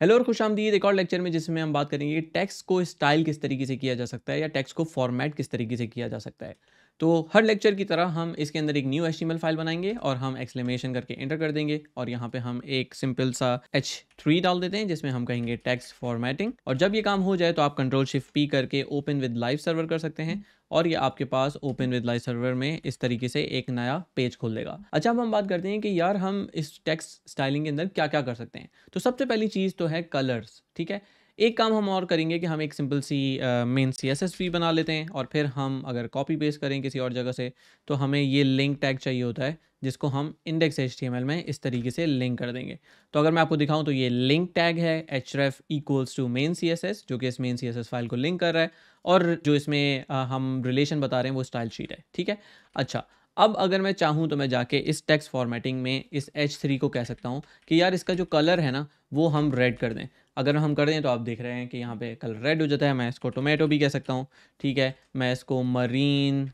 Hello और खुशामदीद एक और लेक्चर में जिसमें हम बात करेंगे कि टेक्स्ट को स्टाइल किस तरीके से किया जा सकता है या टेक्स्ट को फॉर्मेट किस तरीके से किया जा सकता है। तो हर लेक्चर की तरह हम इसके अंदर एक न्यू HTML फाइल बनाएंगे और हम एक्सक्लेमेशन करके एंटर कर देंगे और यहाँ पे हम एक सिंपल सा H3 डाल देते हैं जिसमें हम कहेंगे टेक्स्ट फॉर्मेटिंग। और जब ये काम हो जाए तो आप Ctrl+Shift+P करके ओपन विद लाइव सर्वर कर सकते हैं और ये आपके पास ओपन विद लाइव सर्वर में इस तरीके से एक नया पेज खोल देगा। अच्छा, अब हम बात करते हैं कि यार हम इस टेक्स्ट स्टाइलिंग के अंदर क्या क्या कर सकते हैं। तो सबसे पहली चीज़ तो है कलर्स। ठीक है, एक काम हम और करेंगे कि हम एक सिंपल सी मेन CSS भी बना लेते हैं और फिर हम अगर कॉपी पेस्ट करें किसी और जगह से तो हमें ये लिंक टैग चाहिए होता है जिसको हम इंडेक्स HTML में इस तरीके से लिंक कर देंगे। तो अगर मैं आपको दिखाऊं तो ये लिंक टैग है href = main CSS जो कि इस मेन CSS फाइल को लिंक कर रहा है और जो इसमें हम रिलेशन बता रहे हैं वो स्टाइल शीट है। ठीक है, अच्छा अब अगर मैं चाहूँ तो मैं जाके इस टेक्स्ट फॉर्मेटिंग में इस H3 को कह सकता हूँ कि यार इसका जो कलर है ना वो हम रेड कर दें। अगर हम कर दें तो आप देख रहे हैं कि यहाँ पे कलर रेड हो जाता है। मैं इसको टोमेटो भी कह सकता हूँ। ठीक है, मैं इसको marine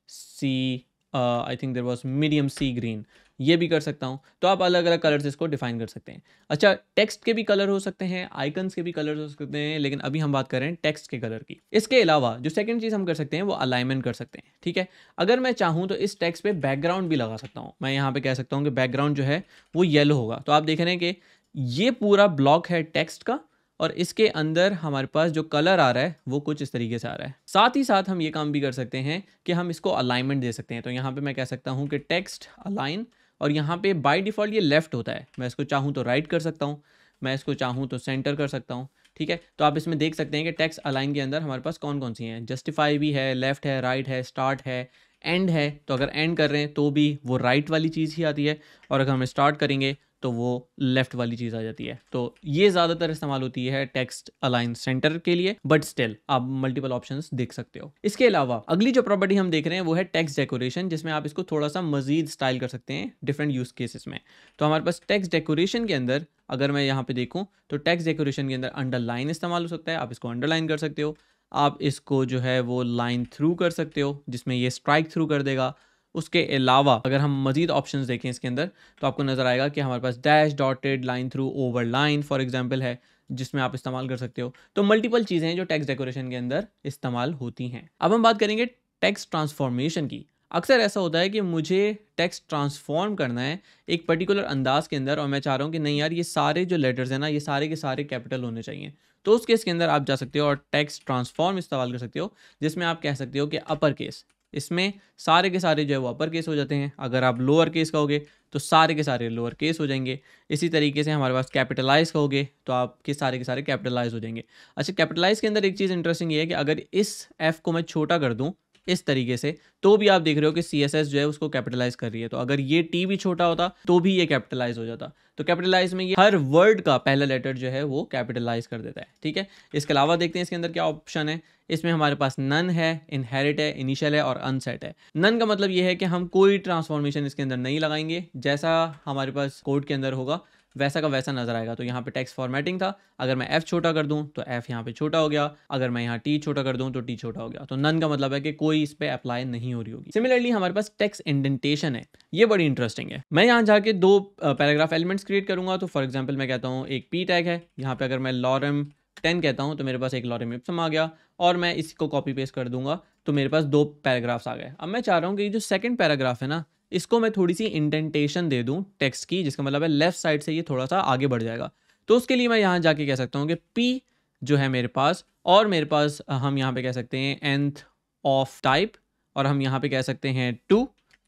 sea I think there was medium sea green ये भी कर सकता हूँ। तो आप अलग अलग कलर्स इसको डिफाइन कर सकते हैं। अच्छा, टेक्स्ट के भी कलर हो सकते हैं, आइकन्स के भी कलर हो सकते हैं, लेकिन अभी हम बात कर रहे हैं टेक्स्ट के कलर की। इसके अलावा जो सेकंड चीज़ हम कर सकते हैं वो अलाइनमेंट कर सकते हैं। ठीक है, अगर मैं चाहूँ तो इस टेक्स्ट पे बैकग्राउंड भी लगा सकता हूँ। मैं यहाँ पे कह सकता हूँ कि बैकग्राउंड जो है वो येलो होगा। तो आप देख रहे हैं कि ये पूरा ब्लॉक है टेक्स्ट का और इसके अंदर हमारे पास जो कलर आ रहा है वो कुछ इस तरीके से आ रहा है। साथ ही साथ हम ये काम भी कर सकते हैं कि हम इसको अलाइनमेंट दे सकते हैं। तो यहाँ पे मैं कह सकता हूँ कि टेक्स्ट अलाइन और यहाँ पे बाय डिफ़ॉल्ट ये लेफ़्ट होता है। मैं इसको चाहूँ तो राइट कर सकता हूँ, मैं इसको चाहूँ तो सेंटर कर सकता हूँ। ठीक है, तो आप इसमें देख सकते हैं कि टेक्स्ट अलाइन के अंदर हमारे पास कौन कौन सी हैं। जस्टिफाई भी है, लेफ़्ट है, राइट है, स्टार्ट है, एंड है। तो अगर एंड कर रहे हैं तो भी वो राइट वाली चीज़ ही आती है और अगर हम स्टार्ट करेंगे तो वो लेफ्ट वाली चीज़ आ जाती है। तो ये ज़्यादातर इस्तेमाल होती है टेक्स्ट अलाइन सेंटर के लिए, बट स्टिल आप मल्टीपल ऑप्शंस देख सकते हो। इसके अलावा अगली जो प्रॉपर्टी हम देख रहे हैं वो है टेक्स्ट डेकोरेशन, जिसमें आप इसको थोड़ा सा मजीद स्टाइल कर सकते हैं डिफरेंट यूज केसेस में। तो हमारे पास टेक्स्ट डेकोरेशन के अंदर अगर मैं यहाँ पे देखूँ तो टेक्स्ट डेकोरेशन के अंदर अंडरलाइन इस्तेमाल हो सकता है। आप इसको अंडरलाइन कर सकते हो, आप इसको जो है वो लाइन थ्रू कर सकते हो जिसमें ये स्ट्राइक थ्रू कर देगा। उसके अलावा अगर हम मजीद ऑप्शंस देखें इसके अंदर तो आपको नज़र आएगा कि हमारे पास dash, dotted, line through, over line for example है जिसमें आप इस्तेमाल कर सकते हो। तो मल्टीपल चीज़ें हैं जो टेक्स्ट डेकोरेशन के अंदर इस्तेमाल होती हैं। अब हम बात करेंगे टेक्स्ट ट्रांसफॉर्मेशन की। अक्सर ऐसा होता है कि मुझे टेक्स्ट ट्रांसफॉर्म करना है एक पर्टिकुलर अंदाज के अंदर और मैं चाह रहा हूँ कि नहीं यार ये सारे जो लेटर्स हैं ना ये सारे के सारे कैपिटल होने चाहिए। तो उस केस के अंदर आप जा सकते हो और टेक्स्ट ट्रांसफॉर्म इस्तेमाल कर सकते हो जिसमें आप कह सकते हो कि अपर केस, इसमें सारे के सारे जो है वो अपर केस हो जाते हैं। अगर आप लोअर केस कहोगे तो सारे के सारे लोअर केस हो जाएंगे। इसी तरीके से हमारे पास कैपिटलाइज कहोगे तो आपके सारे के सारे कैपिटलाइज हो जाएंगे। अच्छा, कैपिटलाइज के अंदर एक चीज़ इंटरेस्टिंग ये है कि अगर इस एफ को मैं छोटा कर दूं इस तरीके से तो भी आप देख रहे हो कि CSS जो है उसको कैपिटलाइज कर रही है। तो अगर ये T भी छोटा होता तो भी ये कैपिटलाइज हो जाता। तो कैपिटलाइज में ये हर वर्ड का पहला लेटर जो है वो कैपिटलाइज कर देता है। ठीक है, इसके अलावा देखते हैं इसके अंदर क्या ऑप्शन है। इसमें हमारे पास नन है, इनहेरिट है, इनिशियल है और अनसेट है। नन का मतलब ये है कि हम कोई ट्रांसफॉर्मेशन इसके अंदर नहीं लगाएंगे, जैसा हमारे पास कोड के अंदर होगा वैसा का वैसा नजर आएगा। तो यहाँ पे टेक्स्ट फॉर्मेटिंग था, अगर मैं F छोटा कर दूं तो F यहाँ पे छोटा हो गया, अगर मैं यहाँ T छोटा कर दूं तो T छोटा हो गया। तो नन का मतलब है कि कोई इस पे अप्लाई नहीं हो रही होगी। सिमिलरली हमारे पास टेक्स्ट इंडेंटेशन है, ये बड़ी इंटरेस्टिंग है। मैं यहाँ जाके दो पैराग्राफ एलिमेंट्स क्रिएट करूंगा। तो फॉर एग्जाम्पल मैं कहता हूँ एक P टैग है, यहाँ पे अगर मैं लॉरम 10 कहता हूँ तो मेरे पास एक लॉरम इप्सम आ गया और मैं इसको कॉपी पेस्ट कर दूंगा तो मेरे पास दो पैराग्राफ्स आ गए। अब मैं चाह रहा हूँ कि जो सेकंड पैराग्राफ है ना इसको मैं थोड़ी सी इंडेंटेशन दे दूं टेक्स्ट की, जिसका मतलब है लेफ्ट साइड से ये थोड़ा सा आगे बढ़ जाएगा। तो उसके लिए मैं यहाँ जाके कह सकता हूँ कि P जो है मेरे पास, और मेरे पास हम यहाँ पे कह सकते हैं nth ऑफ टाइप और हम यहाँ पे कह सकते हैं 2।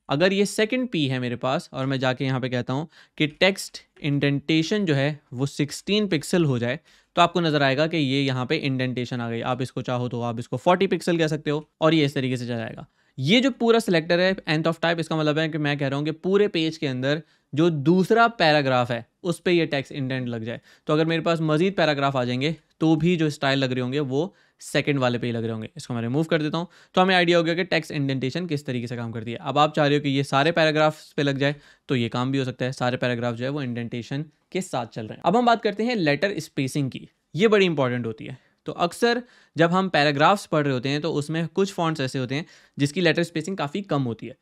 अगर ये सेकंड P है मेरे पास और मैं जाके यहाँ पे कहता हूँ कि टेक्स्ट इंडेंटेशन जो है वो 16 पिक्सल हो जाए तो आपको नजर आएगा कि ये यहाँ पे इंडेंटेशन आ गई। आप इसको चाहो तो आप इसको 40 पिक्सल कह सकते हो और ये इस तरीके से चला जाएगा। ये जो पूरा सिलेक्टर है nth ऑफ टाइप, इसका मतलब है कि मैं कह रहा हूँ कि पूरे पेज के अंदर जो दूसरा पैराग्राफ है उस पे ये टेक्स्ट इंडेंट लग जाए। तो अगर मेरे पास मजीद पैराग्राफ आ जाएंगे तो भी जो स्टाइल लग रहे होंगे वो सेकंड वाले पे ही लग रहे होंगे। इसको मैं रिमूव कर देता हूँ तो हमें आइडिया हो गया कि टेक्स्ट इंडेंटेशन किस तरीके से काम करती है। अब आप चाह रहे हो कि ये सारे पैराग्राफ्स पे लग जाए तो ये काम भी हो सकता है, सारे पैराग्राफ जो है वो इंडेंटेशन के साथ चल रहे हैं। अब हम बात करते हैं लेटर स्पेसिंग की, ये बड़ी इंपॉर्टेंट होती है। तो अक्सर जब हम पैराग्राफ्स पढ़ रहे होते हैं तो उसमें कुछ फॉन्ट्स ऐसे होते हैं जिसकी लेटर स्पेसिंग काफ़ी कम होती है।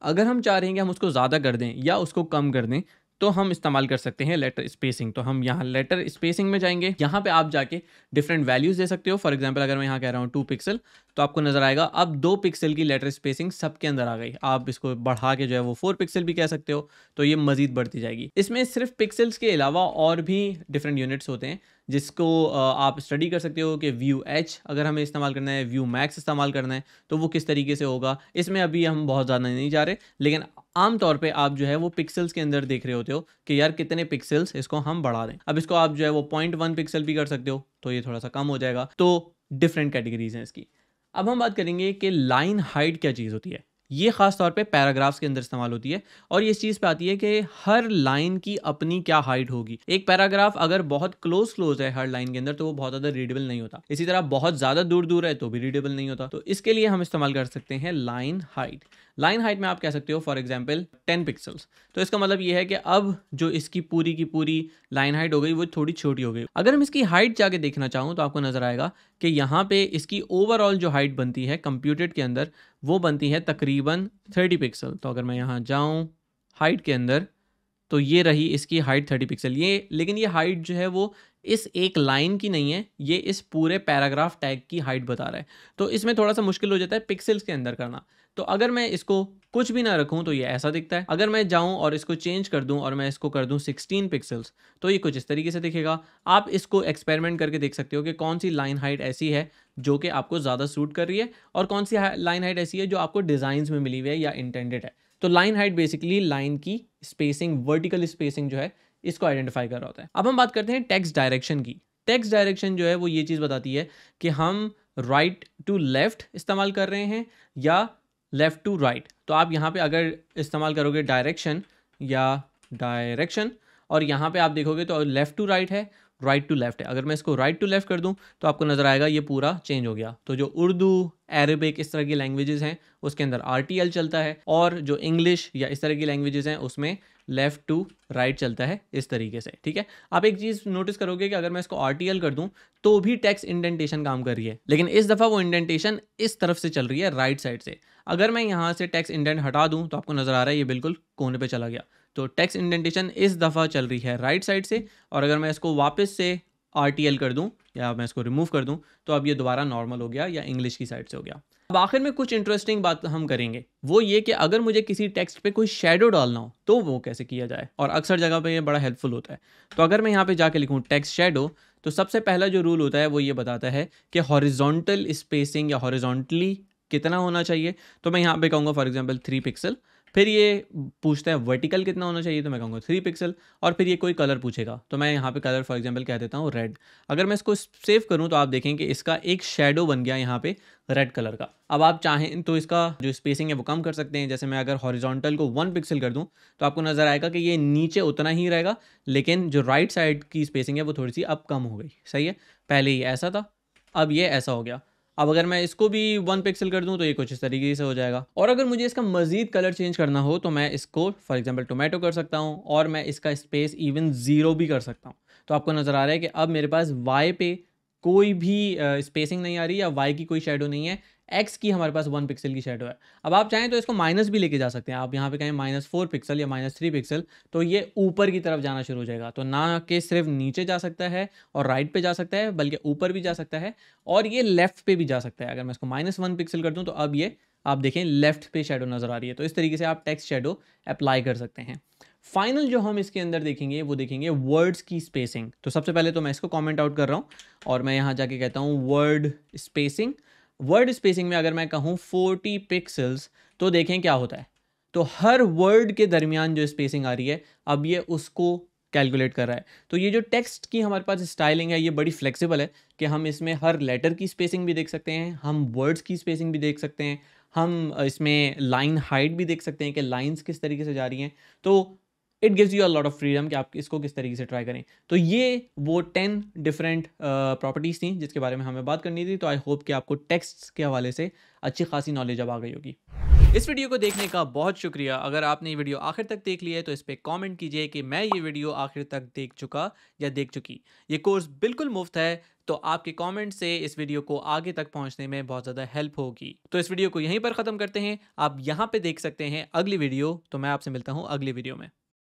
अगर हम चाह रहे हैं कि हम उसको ज़्यादा कर दें या उसको कम कर दें तो हम इस्तेमाल कर सकते हैं लेटर स्पेसिंग। तो हम यहाँ लेटर स्पेसिंग में जाएंगे, यहाँ पे आप जाके डिफरेंट वैल्यूज़ दे सकते हो। फॉर एग्जांपल अगर मैं यहाँ कह रहा हूँ 2 पिक्सल, तो आपको नज़र आएगा अब 2 पिक्सल की लेटर स्पेसिंग सबके अंदर आ गई। आप इसको बढ़ा के जो है वो 4 पिक्सल भी कह सकते हो, तो ये मज़ीद बढ़ती जाएगी। इसमें सिर्फ पिक्सल्स के अलावा और भी डिफरेंट यूनिट्स होते हैं जिसको आप स्टडी कर सकते हो कि व्यू एच अगर हमें इस्तेमाल करना है, व्यू मैक्स इस्तेमाल करना है, तो वो किस तरीके से होगा। इसमें अभी हम बहुत ज़्यादा नहीं जा रहे, लेकिन आम तौर पे आप जो है वो पिक्सल्स के अंदर देख रहे होते हो कि यार कितने पिक्सल्स इसको हम बढ़ा दें। अब इसको आप जो है वो 0.1 पिक्सल भी कर सकते हो, तो ये थोड़ा सा कम हो जाएगा। तो डिफरेंट कैटेगरीज हैं इसकी। अब हम बात करेंगे कि लाइन हाइट क्या चीज़ होती है। ये खास तौर पे पैराग्राफ्स के अंदर इस्तेमाल होती है और ये इस चीज़ पे आती है कि हर लाइन की अपनी क्या हाइट होगी। एक पैराग्राफ अगर बहुत क्लोज है हर लाइन के अंदर, तो वो बहुत ज़्यादा रीडेबल नहीं होता। इसी तरह बहुत ज़्यादा दूर है तो भी रीडेबल नहीं होता। तो इसके लिए हम इस्तेमाल कर सकते हैं लाइन हाइट। लाइन हाइट में आप कह सकते हो फॉर एग्जाम्पल 10 पिक्सल्स। तो इसका मतलब ये है कि अब जो इसकी पूरी की पूरी लाइन हाइट हो गई वो थोड़ी छोटी हो गई। अगर हम इसकी हाइट जाके देखना चाहूँ तो आपको नजर आएगा कि यहाँ पे इसकी ओवरऑल जो हाइट बनती है कंप्यूटेड के अंदर, वो बनती है तकरीबन 30 पिक्सल। तो अगर मैं यहाँ जाऊँ हाइट के अंदर, तो ये रही इसकी हाइट 30 पिक्सल। ये लेकिन ये हाइट जो है वो इस एक लाइन की नहीं है, ये इस पूरे पैराग्राफ टैग की हाइट बता रहा है। तो इसमें थोड़ा सा मुश्किल हो जाता है पिक्सल्स के अंदर करना। तो अगर मैं इसको कुछ भी ना रखूं तो ये ऐसा दिखता है। अगर मैं जाऊं और इसको चेंज कर दूं और मैं इसको कर दूं 16 पिक्सल्स, तो ये कुछ इस तरीके से दिखेगा। आप इसको एक्सपेरिमेंट करके देख सकते हो कि कौन सी लाइन हाइट ऐसी है जो कि आपको ज़्यादा सूट कर रही है और कौन सी लाइन हाइट ऐसी है जो आपको डिज़ाइंस में मिली हुई है या इंटेंडेड है। तो लाइन हाइट बेसिकली लाइन की स्पेसिंग, वर्टिकल स्पेसिंग जो है इसको आइडेंटिफाई कर रहा होता है। अब हम बात करते हैं टेक्स्ट डायरेक्शन की। टेक्स्ट डायरेक्शन जो है वो ये चीज़ बताती है कि हम राइट टू लेफ्ट इस्तेमाल कर रहे हैं या लेफ्ट टू राइट। तो आप यहाँ पे अगर इस्तेमाल करोगे डायरेक्शन या डायरेक्शन, और यहाँ पे आप देखोगे तो लेफ्ट टू राइट है, राइट टू लेफ्ट है। अगर मैं इसको राइट टू लेफ्ट कर दूं तो आपको नज़र आएगा ये पूरा चेंज हो गया। तो जो उर्दू, अरबिक इस तरह की लैंग्वेजेस हैं उसके अंदर RTL चलता है, और जो इंग्लिश या इस तरह की लैंग्वेजेस हैं उसमें लेफ़्ट टू राइट चलता है इस तरीके से। ठीक है, आप एक चीज़ नोटिस करोगे कि अगर मैं इसको RTL कर दूं तो भी टेक्स्ट इंडेंटेशन काम कर रही है, लेकिन इस दफ़ा वो इंडेंटेशन इस तरफ से चल रही है, राइट साइड से। अगर मैं यहाँ से टेक्स्ट इंडेंट हटा दूँ तो आपको नज़र आ रहा है ये बिल्कुल कोने पर चला गया। तो टेक्स्ट इंडेंटेशन इस दफ़ा चल रही है राइट साइड से, और अगर मैं इसको वापस से RTL कर दूं या मैं इसको रिमूव कर दूं तो अब ये दोबारा नॉर्मल हो गया या इंग्लिश की साइड से हो गया। अब आखिर में कुछ इंटरेस्टिंग बात हम करेंगे, वो ये कि अगर मुझे किसी टेक्स्ट पे कोई शेडो डालना हो तो वो कैसे किया जाए, और अक्सर जगह पे ये बड़ा हेल्पफुल होता है। तो अगर मैं यहाँ पे जाके लिखूँ टेक्स्ट शेडो, तो सबसे पहला जो रूल होता है वो ये बताता है कि हॉरिजॉन्टल स्पेसिंग या हॉरिजॉन्टली कितना होना चाहिए। तो मैं यहाँ पे कहूँगा फॉर एग्जाम्पल 3 पिक्सल। फिर ये पूछता है वर्टिकल कितना होना चाहिए, तो मैं कहूँगा 3 पिक्सल। और फिर ये कोई कलर पूछेगा तो मैं यहाँ पे कलर फॉर एग्जांपल कह देता हूँ रेड। अगर मैं इसको सेव करूँ तो आप देखें कि इसका एक शेडो बन गया यहाँ पे रेड कलर का। अब आप चाहें तो इसका जो स्पेसिंग है वो कम कर सकते हैं। जैसे मैं अगर हॉरिजॉन्टल को 1 पिक्सल कर दूँ तो आपको नज़र आएगा कि ये नीचे उतना ही रहेगा, लेकिन जो राइट साइड की स्पेसिंग है वो थोड़ी सी अब कम हो गई। सही है, पहले ये ऐसा था, अब ये ऐसा हो गया। अब अगर मैं इसको भी 1 पिक्सल कर दूं तो ये कुछ इस तरीके से हो जाएगा। और अगर मुझे इसका मज़ीद कलर चेंज करना हो तो मैं इसको फॉर एग्जांपल टोमेटो कर सकता हूं, और मैं इसका स्पेस इवन 0 भी कर सकता हूं। तो आपको नज़र आ रहा है कि अब मेरे पास वाई पे कोई भी स्पेसिंग नहीं आ रही या वाई की कोई शेडो नहीं है, एक्स की हमारे पास 1 पिक्सल की शेडो है। अब आप चाहें तो इसको माइनस भी लेके जा सकते हैं। आप यहाँ पे कहें -4 पिक्सल या -3 पिक्सल, तो ये ऊपर की तरफ जाना शुरू हो जाएगा। तो ना कि सिर्फ नीचे जा सकता है और राइट पे जा सकता है, बल्कि ऊपर भी जा सकता है और ये लेफ्ट पे भी जा सकता है। अगर मैं इसको -1 पिक्सल कर दूँ तो अब ये आप देखें लेफ्ट पे शेडो नज़र आ रही है। तो इस तरीके से आप टेक्स्ट शेडो अप्लाई कर सकते हैं। फाइनल जो हम इसके अंदर देखेंगे वो देखेंगे वर्ड्स की स्पेसिंग। तो सबसे पहले तो मैं इसको कमेंट आउट कर रहा हूँ और मैं यहाँ जाके कहता हूँ वर्ड स्पेसिंग। वर्ड स्पेसिंग में अगर मैं कहूँ 40 पिक्सल्स, तो देखें क्या होता है। तो हर वर्ड के दरमियान जो स्पेसिंग आ रही है अब ये उसको कैलकुलेट कर रहा है। तो ये जो टेक्स्ट की हमारे पास स्टाइलिंग है ये बड़ी फ्लेक्सिबल है कि हम इसमें हर लेटर की स्पेसिंग भी देख सकते हैं, हम वर्ड्स की स्पेसिंग भी देख सकते हैं, हम इसमें लाइन हाइट भी देख सकते हैं कि लाइंस किस तरीके से जा रही हैं। तो it gives you a lot of freedom कि आप इसको किस तरीके से ट्राई करें। तो ये वो 10 डिफरेंट प्रॉपर्टीज़ थी जिसके बारे में हमें बात करनी थी। तो आई होप कि आपको टेक्स्ट के हवाले से अच्छी खासी नॉलेज अब आ गई होगी। इस वीडियो को देखने का बहुत शुक्रिया। अगर आपने ये वीडियो आखिर तक देख लिया है तो इस पर कमेंट कीजिए कि मैं ये वीडियो आखिर तक देख चुका या देख चुकी। ये कोर्स बिल्कुल मुफ्त है, तो आपके कमेंट से इस वीडियो को आगे तक पहुंचने में बहुत ज़्यादा हेल्प होगी। तो इस वीडियो को यहीं पर ख़त्म करते हैं। आप यहाँ पे देख सकते हैं अगली वीडियो। तो मैं आपसे मिलता हूँ अगली वीडियो में।